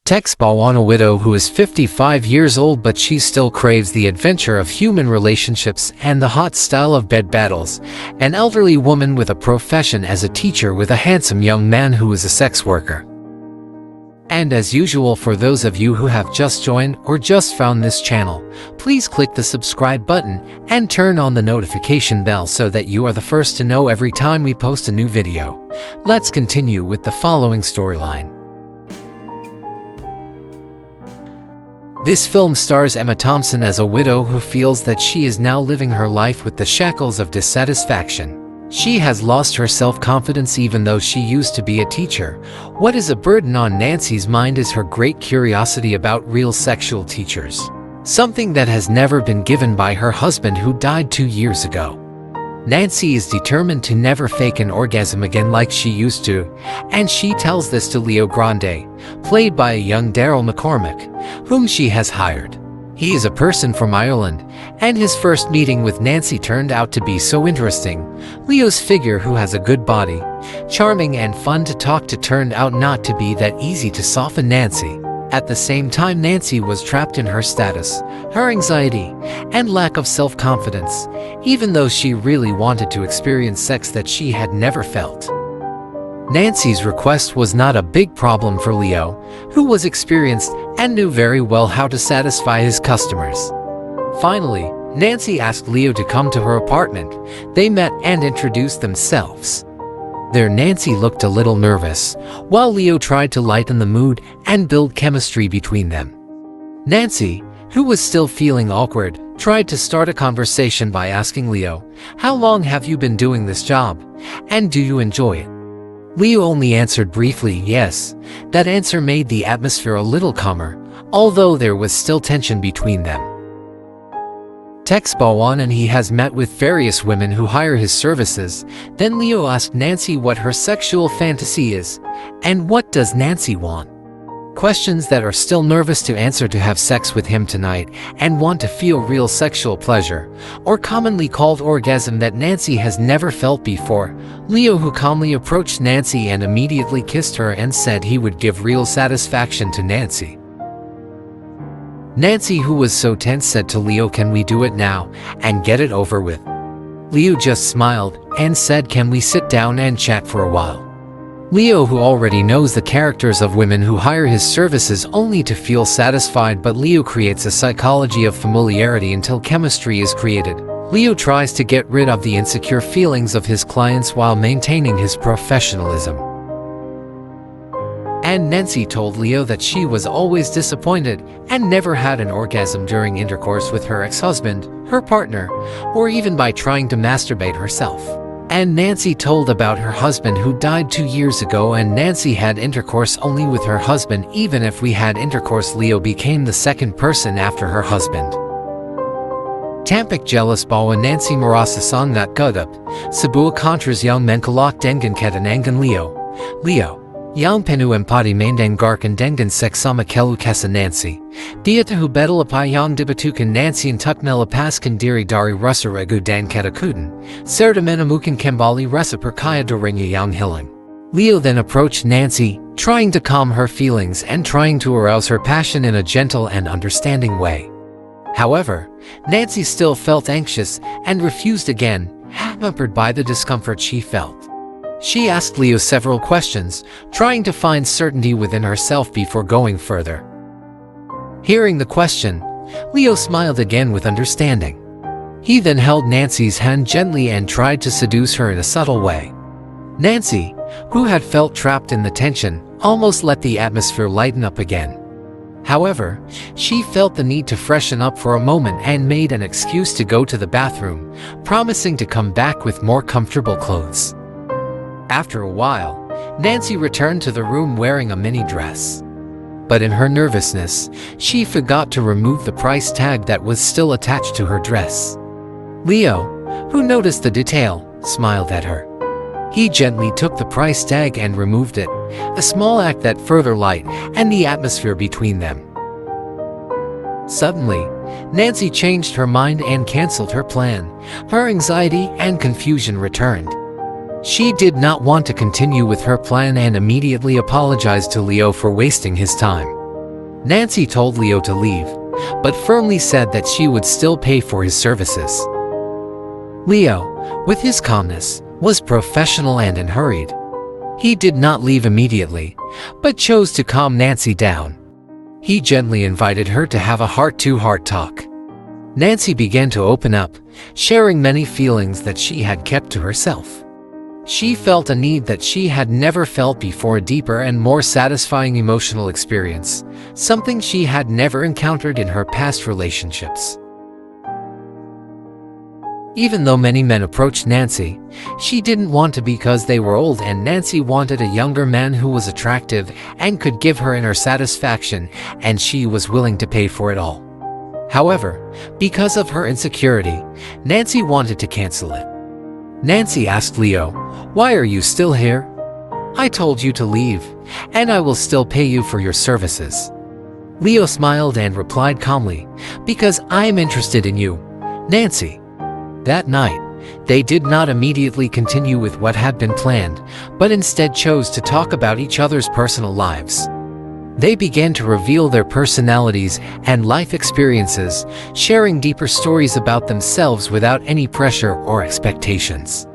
Text on a widow who is 55 years old, but she still craves the adventure of human relationships and the hot style of bed battles. An elderly woman with a profession as a teacher with a handsome young man who is a sex worker. And as usual, for those of you who have just joined or just found this channel, please click the subscribe button and turn on the notification bell so that you are the first to know every time we post a new video. Let's continue with the following storyline. This film stars Emma Thompson as a widow who feels that she is now living her life with the shackles of dissatisfaction. She has lost her self-confidence even though she used to be a teacher. What is a burden on Nancy's mind is her great curiosity about real sexual teachers. Something that has never been given by her husband who died 2 years ago. Nancy is determined to never fake an orgasm again like she used to, and she tells this to Leo Grande, played by a young Daryl McCormick, whom she has hired. He is a person from Ireland, and his first meeting with Nancy turned out to be so interesting. Leo's figure, who has a good body, charming and fun to talk to, turned out not to be that easy to soften Nancy. At the same time, Nancy was trapped in her status, her anxiety, and lack of self-confidence, even though she really wanted to experience sex that she had never felt. Nancy's request was not a big problem for Leo, who was experienced and knew very well how to satisfy his customers. Finally, Nancy asked Leo to come to her apartment. They met and introduced themselves. There, Nancy looked a little nervous, while Leo tried to lighten the mood and build chemistry between them. Nancy, who was still feeling awkward, tried to start a conversation by asking Leo, "How long have you been doing this job? And do you enjoy it?" Leo only answered briefly, yes. That answer made the atmosphere a little calmer, although there was still tension between them. Text Bawan and he has met with various women who hire his services. Then Leo asked Nancy what her sexual fantasy is, and what does Nancy want? Questions that are still nervous to answer to have sex with him tonight and want to feel real sexual pleasure, or commonly called orgasm, that Nancy has never felt before. Leo, who calmly approached Nancy and immediately kissed her and said he would give real satisfaction to Nancy. Nancy, who was so tense, said to Leo, "Can we do it now and get it over with?" Leo just smiled and said, "Can we sit down and chat for a while?" Leo, who already knows the characters of women who hire his services only to feel satisfied, but Leo creates a psychology of familiarity until chemistry is created. Leo tries to get rid of the insecure feelings of his clients while maintaining his professionalism. And Nancy told Leo that she was always disappointed and never had an orgasm during intercourse with her ex-husband, her partner, or even by trying to masturbate herself. And Nancy told about her husband who died 2 years ago, and Nancy had intercourse only with her husband. Even if we had intercourse, Leo became the second person after her husband. Tampik jealous bawa Nancy marasa sang that gudup, sebuah contras yang menkalak dengan ketenangan Leo. Leo. Yang penuh empati mendengarkan dengan seksama keluh kesah Nancy. Dia tahu betul apa yang dibutuhkan Nancy untuk melepaskan diri dari rasa ragu dan ketakutan, serta menemukan kembali rasa percaya dirinya yang hilang. Leo then approached Nancy, trying to calm her feelings and trying to arouse her passion in a gentle and understanding way. However, Nancy still felt anxious and refused again, hampered by the discomfort she felt. She asked Leo several questions, trying to find certainty within herself before going further. Hearing the question, Leo smiled again with understanding. He then held Nancy's hand gently and tried to seduce her in a subtle way. Nancy, who had felt trapped in the tension, almost let the atmosphere lighten up again. However, she felt the need to freshen up for a moment and made an excuse to go to the bathroom, promising to come back with more comfortable clothes. After a while, Nancy returned to the room wearing a mini dress. But in her nervousness, she forgot to remove the price tag that was still attached to her dress. Leo, who noticed the detail, smiled at her. He gently took the price tag and removed it, a small act that further lightened the atmosphere between them. Suddenly, Nancy changed her mind and canceled her plan. Her anxiety and confusion returned. She did not want to continue with her plan and immediately apologized to Leo for wasting his time. Nancy told Leo to leave, but firmly said that she would still pay for his services. Leo, with his calmness, was professional and unhurried. He did not leave immediately, but chose to calm Nancy down. He gently invited her to have a heart-to-heart talk. Nancy began to open up, sharing many feelings that she had kept to herself. She felt a need that she had never felt before, a deeper and more satisfying emotional experience, something she had never encountered in her past relationships. Even though many men approached Nancy, she didn't want to because they were old, and Nancy wanted a younger man who was attractive and could give her inner satisfaction, and she was willing to pay for it all. However, because of her insecurity, Nancy wanted to cancel it. Nancy asked Leo, "Why are you still here? I told you to leave, and I will still pay you for your services." Leo smiled and replied calmly, "Because I am interested in you, Nancy." That night, they did not immediately continue with what had been planned, but instead chose to talk about each other's personal lives. They began to reveal their personalities and life experiences, sharing deeper stories about themselves without any pressure or expectations.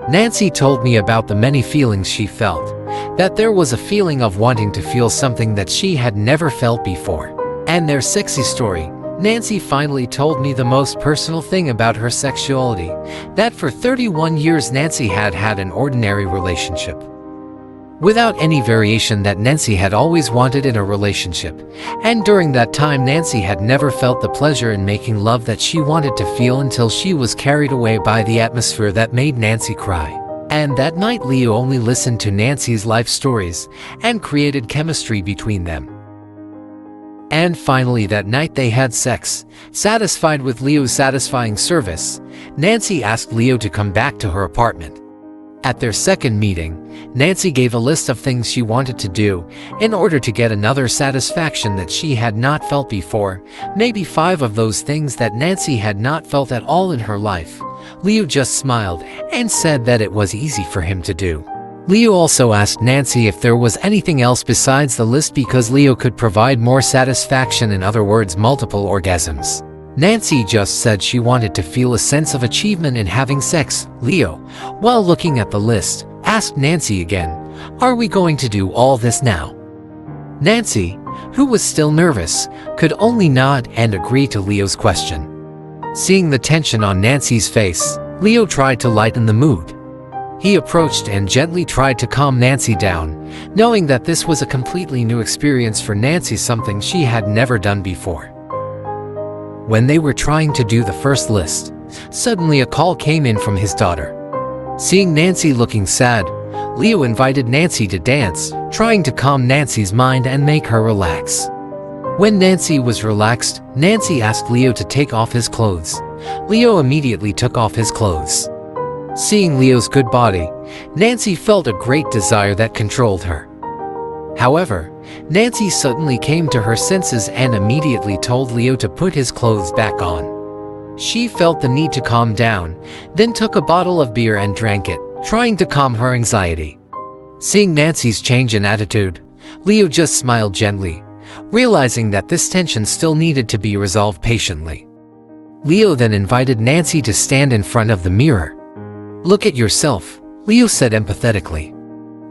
Nancy told me about the many feelings she felt, that there was a feeling of wanting to feel something that she had never felt before. And their sexy story. Nancy finally told me the most personal thing about her sexuality, that for 31 years Nancy had had an ordinary relationship, without any variation that Nancy had always wanted in a relationship, and during that time Nancy had never felt the pleasure in making love that she wanted to feel until she was carried away by the atmosphere that made Nancy cry. And that night Leo only listened to Nancy's life stories and created chemistry between them. And finally that night they had sex. Satisfied with Leo's satisfying service, Nancy asked Leo to come back to her apartment. At their second meeting, Nancy gave a list of things she wanted to do in order to get another satisfaction that she had not felt before, maybe 5 of those things that Nancy had not felt at all in her life. Leo just smiled and said that it was easy for him to do. Leo also asked Nancy if there was anything else besides the list because Leo could provide more satisfaction, in other words, multiple orgasms. Nancy just said she wanted to feel a sense of achievement in having sex. Leo, while looking at the list, asked Nancy again, "Are we going to do all this now?" Nancy, who was still nervous, could only nod and agree to Leo's question. Seeing the tension on Nancy's face, Leo tried to lighten the mood. He approached and gently tried to calm Nancy down, knowing that this was a completely new experience for Nancy, something she had never done before. When they were trying to do the first list, suddenly a call came in from his daughter. Seeing Nancy looking sad, Leo invited Nancy to dance, trying to calm Nancy's mind and make her relax. When Nancy was relaxed, Nancy asked Leo to take off his clothes. Leo immediately took off his clothes. Seeing Leo's good body, Nancy felt a great desire that controlled her. However, Nancy suddenly came to her senses and immediately told Leo to put his clothes back on. She felt the need to calm down, then took a bottle of beer and drank it, trying to calm her anxiety. Seeing Nancy's change in attitude, Leo just smiled gently, realizing that this tension still needed to be resolved patiently. Leo then invited Nancy to stand in front of the mirror. "Look at yourself," Leo said empathetically.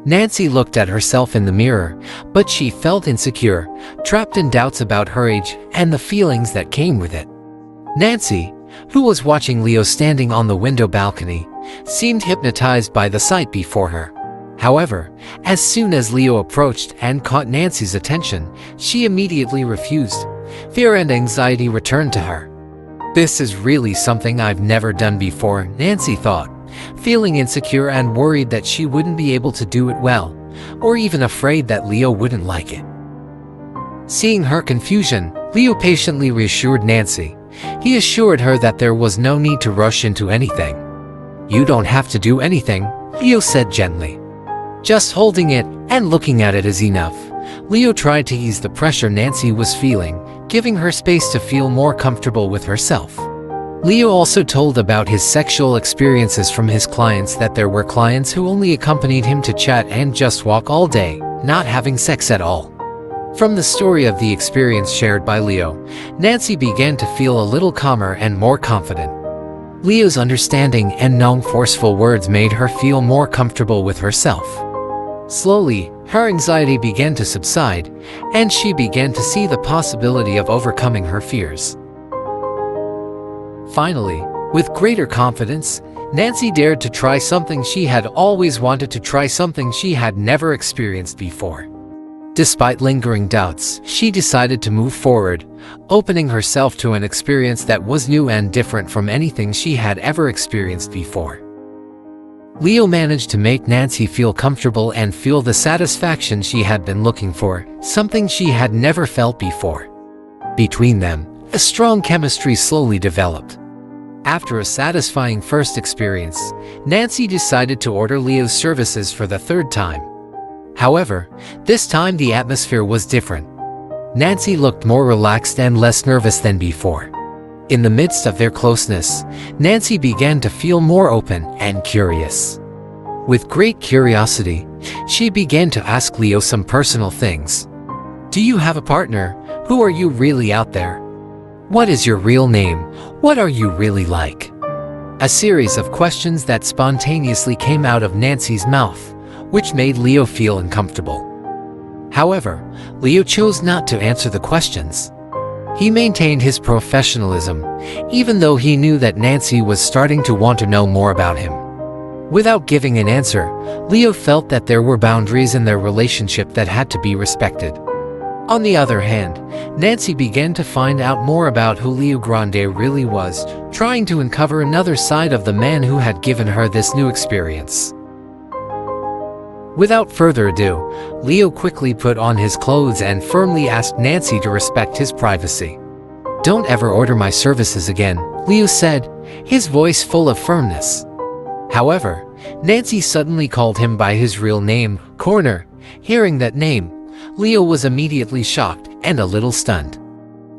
Nancy looked at herself in the mirror, but she felt insecure, trapped in doubts about her age and the feelings that came with it. Nancy, who was watching Leo standing on the window balcony, seemed hypnotized by the sight before her. However, as soon as Leo approached and caught Nancy's attention, she immediately refused. Fear and anxiety returned to her. "This is really something I've never done before," Nancy thought, feeling insecure and worried that she wouldn't be able to do it well, or even afraid that Leo wouldn't like it. Seeing her confusion, Leo patiently reassured Nancy. He assured her that there was no need to rush into anything. "You don't have to do anything," Leo said gently. "Just holding it and looking at it is enough." Leo tried to ease the pressure Nancy was feeling, giving her space to feel more comfortable with herself. Leo also told about his sexual experiences from his clients, that there were clients who only accompanied him to chat and just walk all day, not having sex at all. From the story of the experience shared by Leo, Nancy began to feel a little calmer and more confident. Leo's understanding and non-forceful words made her feel more comfortable with herself. Slowly, her anxiety began to subside, and she began to see the possibility of overcoming her fears. Finally, with greater confidence, Nancy dared to try something she had always wanted to try, something she had never experienced before. Despite lingering doubts, she decided to move forward, opening herself to an experience that was new and different from anything she had ever experienced before. Leo managed to make Nancy feel comfortable and feel the satisfaction she had been looking for, something she had never felt before. Between them, a strong chemistry slowly developed. After a satisfying first experience, Nancy decided to order Leo's services for the third time. However, this time the atmosphere was different. Nancy looked more relaxed and less nervous than before. In the midst of their closeness, Nancy began to feel more open and curious. With great curiosity, she began to ask Leo some personal things. Do you have a partner? Who are you really out there? What is your real name? What are you really like? A series of questions that spontaneously came out of Nancy's mouth, which made Leo feel uncomfortable. However, Leo chose not to answer the questions. He maintained his professionalism, even though he knew that Nancy was starting to want to know more about him. Without giving an answer, Leo felt that there were boundaries in their relationship that had to be respected. On the other hand, Nancy began to find out more about who Leo Grande really was, trying to uncover another side of the man who had given her this new experience. Without further ado, Leo quickly put on his clothes and firmly asked Nancy to respect his privacy. Don't ever order my services again, Leo said, his voice full of firmness. However, Nancy suddenly called him by his real name, Corner. Hearing that name, Leo was immediately shocked and a little stunned.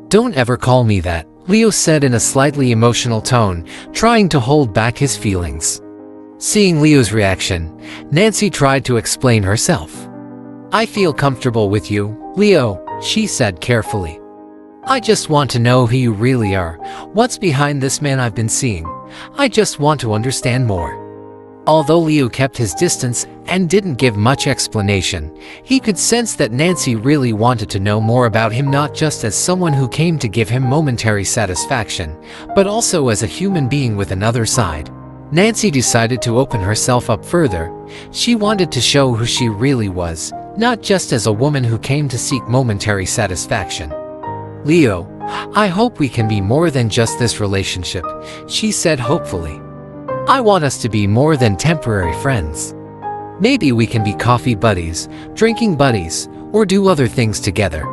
Don't ever call me that, Leo said in a slightly emotional tone, trying to hold back his feelings. Seeing Leo's reaction, Nancy tried to explain herself. I feel comfortable with you, Leo, she said carefully. I just want to know who you really are, what's behind this man I've been seeing. I just want to understand more. Although Leo kept his distance and didn't give much explanation, he could sense that Nancy really wanted to know more about him, not just as someone who came to give him momentary satisfaction, but also as a human being with another side. Nancy decided to open herself up further. She wanted to show who she really was, not just as a woman who came to seek momentary satisfaction. Leo, I hope we can be more than just this relationship, she said hopefully. I want us to be more than temporary friends. Maybe we can be coffee buddies, drinking buddies, or do other things together.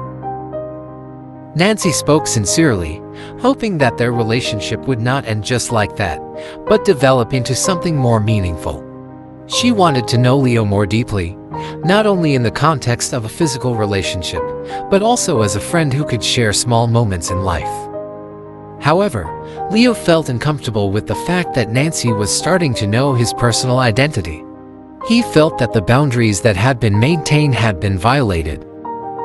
Nancy spoke sincerely, hoping that their relationship would not end just like that, but develop into something more meaningful. She wanted to know Leo more deeply, not only in the context of a physical relationship, but also as a friend who could share small moments in life. However, Leo felt uncomfortable with the fact that Nancy was starting to know his personal identity. He felt that the boundaries that had been maintained had been violated.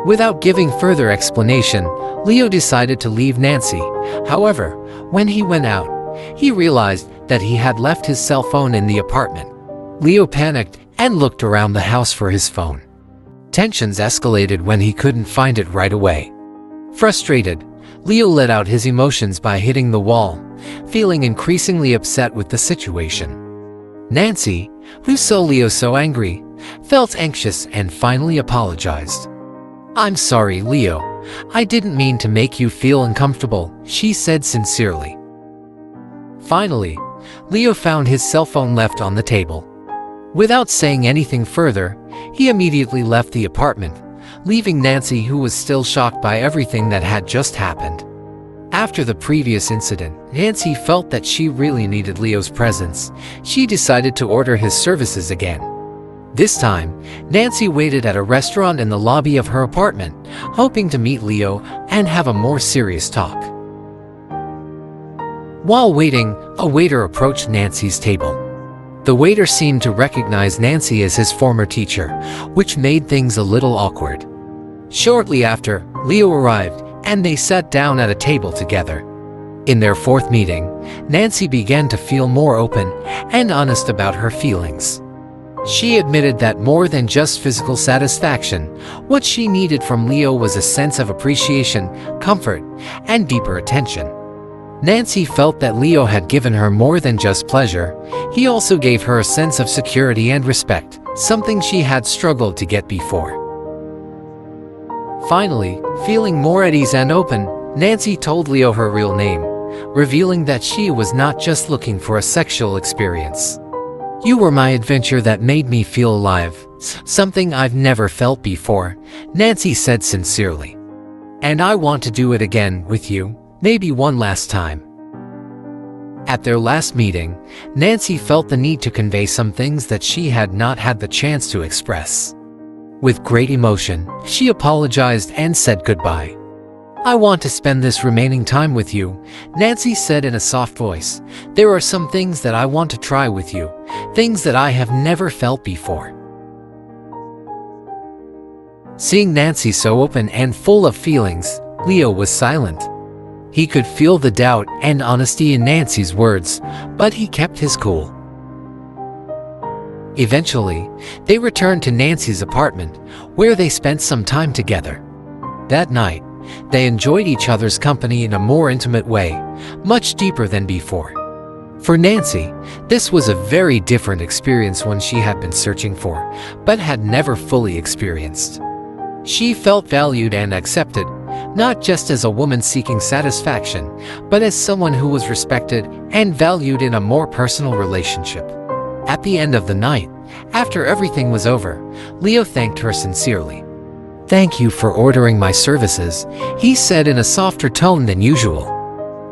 Without giving further explanation, Leo decided to leave Nancy. However, when he went out, he realized that he had left his cell phone in the apartment. Leo panicked and looked around the house for his phone. Tensions escalated when he couldn't find it right away. Frustrated, Leo let out his emotions by hitting the wall, feeling increasingly upset with the situation. Nancy, who saw Leo so angry, felt anxious and finally apologized. I'm sorry, Leo. I didn't mean to make you feel uncomfortable, she said sincerely. Finally, Leo found his cell phone left on the table. Without saying anything further, he immediately left the apartment, leaving Nancy, who was still shocked by everything that had just happened. After the previous incident, Nancy felt that she really needed Leo's presence. She decided to order his services again. This time, Nancy waited at a restaurant in the lobby of her apartment, hoping to meet Leo and have a more serious talk. While waiting, a waiter approached Nancy's table. The waiter seemed to recognize Nancy as his former teacher, which made things a little awkward. Shortly after, Leo arrived, and they sat down at a table together. In their fourth meeting, Nancy began to feel more open and honest about her feelings. She admitted that more than just physical satisfaction, what she needed from Leo was a sense of appreciation, comfort, and deeper attention. Nancy felt that Leo had given her more than just pleasure. He also gave her a sense of security and respect, something she had struggled to get before. Finally, feeling more at ease and open, Nancy told Leo her real name, revealing that she was not just looking for a sexual experience. "You were my adventure that made me feel alive, something I've never felt before," Nancy said sincerely. "And I want to do it again with you, maybe one last time." At their last meeting, Nancy felt the need to convey some things that she had not had the chance to express. With great emotion, she apologized and said goodbye. "I want to spend this remaining time with you," Nancy said in a soft voice. "There are some things that I want to try with you, things that I have never felt before." Seeing Nancy so open and full of feelings, Leo was silent. He could feel the doubt and honesty in Nancy's words, but he kept his cool. Eventually, they returned to Nancy's apartment, where they spent some time together. That night, they enjoyed each other's company in a more intimate way, much deeper than before. For Nancy, this was a very different experience, one she had been searching for, but had never fully experienced. She felt valued and accepted, not just as a woman seeking satisfaction, but as someone who was respected and valued in a more personal relationship. At the end of the night, after everything was over, Leo thanked her sincerely. "Thank you for ordering my services," he said in a softer tone than usual.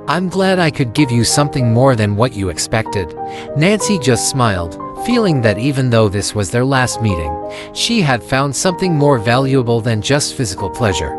"I'm glad I could give you something more than what you expected." Nancy just smiled, feeling that even though this was their last meeting, she had found something more valuable than just physical pleasure.